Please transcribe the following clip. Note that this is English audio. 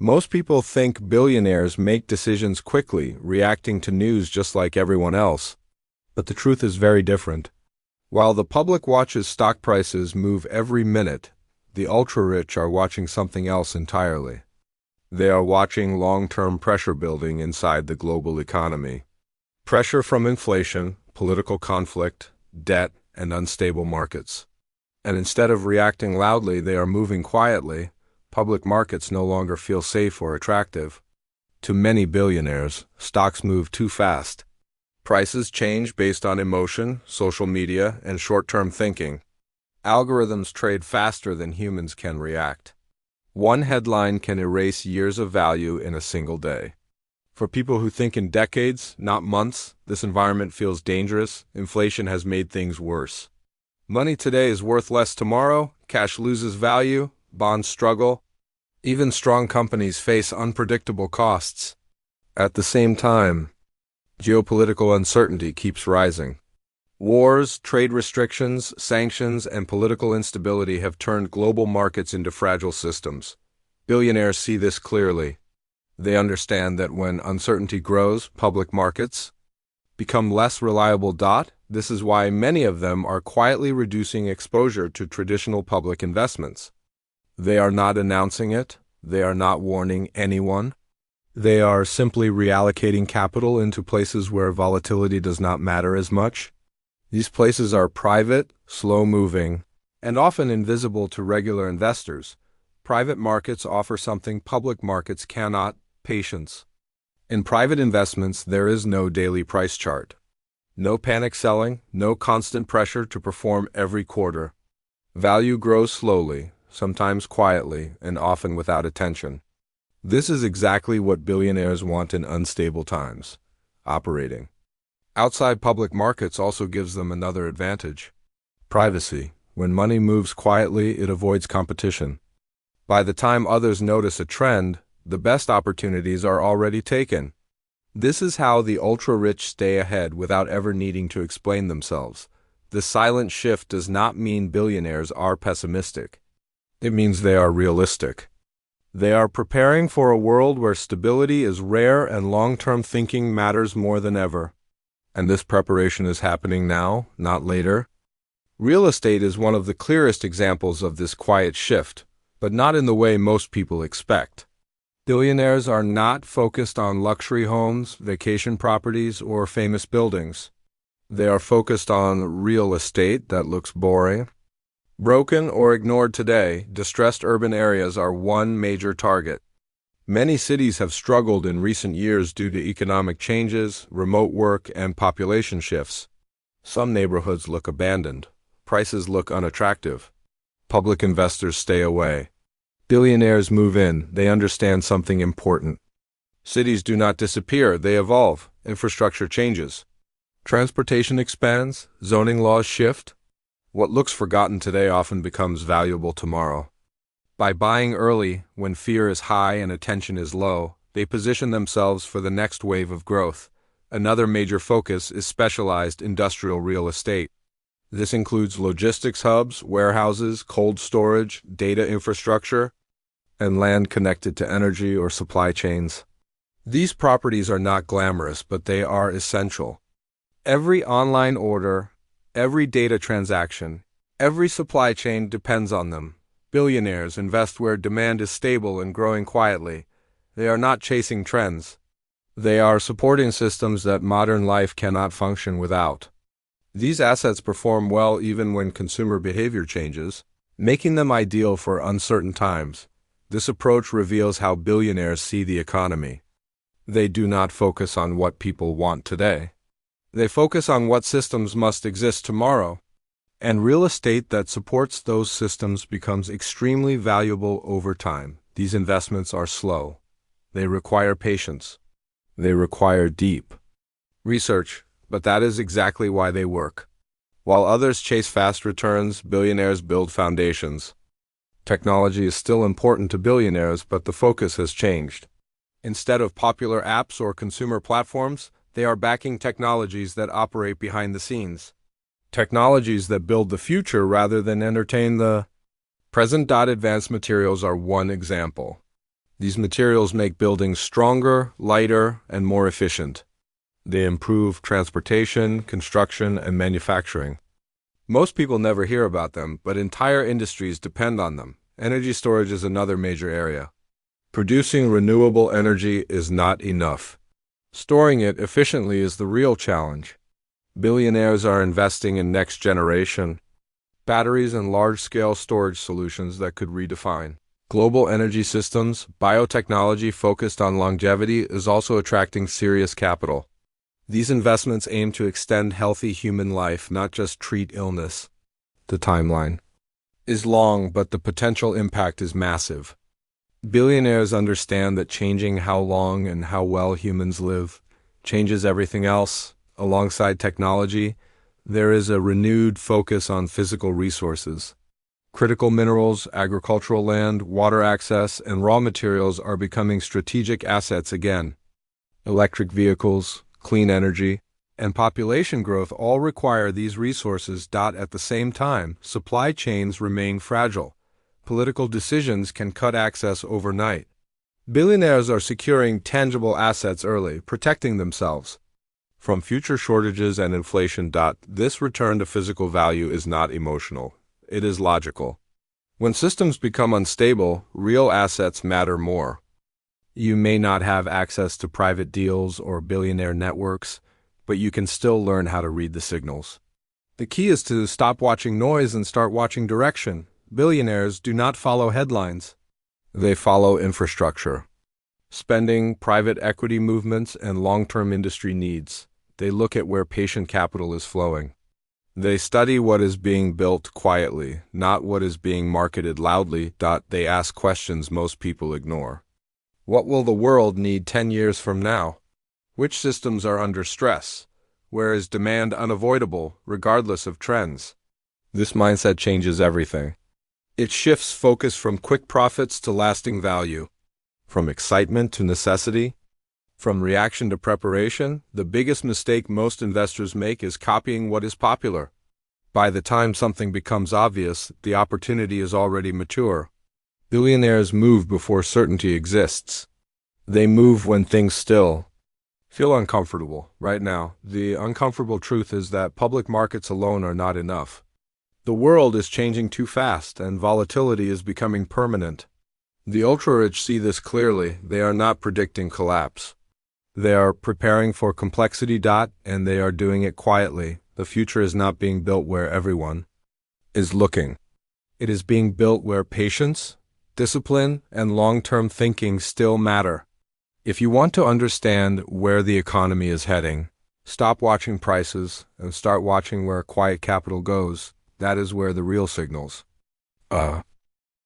Most people think billionaires make decisions quickly, reacting to news just like everyone else. But the truth is very different. While the public watches stock prices move every minute, the ultra-rich are watching something else entirely. They are watching long-term pressure building inside the global economy. Pressure from inflation, political conflict, debt, and unstable markets. And instead of reacting loudly, they are moving quietly. Public markets no longer feel safe or attractive. To many billionaires, stocks move too fast. Prices change based on emotion, social media, and short-term thinking. Algorithms trade faster than humans can react. One headline can erase years of value in a single day. For people who think in decades, not months, this environment feels dangerous. Inflation has made things worse. Money today is worth less tomorrow, cash loses value, bonds struggle. Even strong companies face unpredictable costs. At the same time, geopolitical uncertainty keeps rising. Wars, trade restrictions, sanctions, and political instability have turned global markets into fragile systems. Billionaires see this clearly. They understand that when uncertainty grows, public markets become less reliable. This is why many of them are quietly reducing exposure to traditional public investments. They are not announcing it. They are not warning anyone. They are simply reallocating capital into places where volatility does not matter as much. These places are private, slow-moving, and often invisible to regular investors. Private markets offer something public markets cannot: patience. In private investments, there is no daily price chart. No panic selling, no constant pressure to perform every quarter. Value grows slowly, sometimes quietly, and often without attention. This is exactly what billionaires want in unstable times: operating outside public markets also gives them another advantage: privacy. When money moves quietly, it avoids competition. By the time others notice a trend, the best opportunities are already taken. This is how the ultra-rich stay ahead without ever needing to explain themselves. The silent shift does not mean billionaires are pessimistic. It means they are realistic. They are preparing for a world where stability is rare and long-term thinking matters more than ever. And this preparation is happening now, not later. Real estate is one of the clearest examples of this quiet shift, but not in the way most people expect. Billionaires are not focused on luxury homes, vacation properties, or famous buildings. They are focused on real estate that looks boring, broken, or ignored today. Distressed urban areas are one major target. Many cities have struggled in recent years due to economic changes, remote work, and population shifts. Some neighborhoods look abandoned. Prices look unattractive. Public investors stay away. Billionaires move in. They understand something important. Cities do not disappear, they evolve. Infrastructure changes. Transportation expands. Zoning laws shift. What looks forgotten today often becomes valuable tomorrow. By buying early, when fear is high and attention is low, they position themselves for the next wave of growth. Another major focus is specialized industrial real estate. This includes logistics hubs, warehouses, cold storage, data infrastructure, and land connected to energy or supply chains. These properties are not glamorous, but they are essential. Every online order, every data transaction, every supply chain depends on them. Billionaires invest where demand is stable and growing quietly. They are not chasing trends. They are supporting systems that modern life cannot function without. These assets perform well even when consumer behavior changes, making them ideal for uncertain times. This approach reveals how billionaires see the economy. They do not focus on what people want today. They focus on what systems must exist tomorrow. And real estate that supports those systems becomes extremely valuable over time. These investments are slow. They require patience. They require deep research, but that is exactly why they work. While others chase fast returns, billionaires build foundations. Technology is still important to billionaires, but the focus has changed. Instead of popular apps or consumer platforms, they are backing technologies that operate behind the scenes. Technologies that build the future rather than entertain the present. Advanced materials are one example. These materials make buildings stronger, lighter, and more efficient. They improve transportation, construction, and manufacturing. Most people never hear about them, but entire industries depend on them. Energy storage is another major area. Producing renewable energy is not enough. Storing it efficiently is the real challenge. Billionaires are investing in next-generation batteries and large-scale storage solutions that could redefine global energy systems. Biotechnology focused on longevity is also attracting serious capital. These investments aim to extend healthy human life, not just treat illness. The timeline is long, but the potential impact is massive. Billionaires understand that changing how long and how well humans live changes everything else. Alongside technology, there is a renewed focus on physical resources. Critical minerals, agricultural land, water access, and raw materials are becoming strategic assets again. Electric vehicles, clean energy, and population growth all require these resources. At the same time, supply chains remain fragile. Political decisions can cut access overnight. Billionaires are securing tangible assets early, protecting themselves from future shortages and inflation. This return to physical value is not emotional. It is logical. When systems become unstable, real assets matter more. You may not have access to private deals or billionaire networks, but you can still learn how to read the signals. The key is to stop watching noise and start watching direction. Billionaires do not follow headlines. They follow infrastructure, spending, private equity movements, and long-term industry needs. They look at where patient capital is flowing. They study what is being built quietly, not what is being marketed loudly. They ask questions most people ignore. What will the world need 10 years from now? Which systems are under stress? Where is demand unavoidable, regardless of trends? This mindset changes everything. It shifts focus from quick profits to lasting value, from excitement to necessity, from reaction to preparation. The biggest mistake most investors make is copying what is popular. By the time something becomes obvious, the opportunity is already mature. Billionaires move before certainty exists. They move when things still feel uncomfortable. Right now, the uncomfortable truth is that public markets alone are not enough. The world is changing too fast, and volatility is becoming permanent. The ultra-rich see this clearly. They are not predicting collapse. They are preparing for complexity. And they are doing it quietly. The future is not being built where everyone is looking. It is being built where patience, discipline, and long-term thinking still matter. If you want to understand where the economy is heading, stop watching prices and start watching where quiet capital goes. That is where the real signals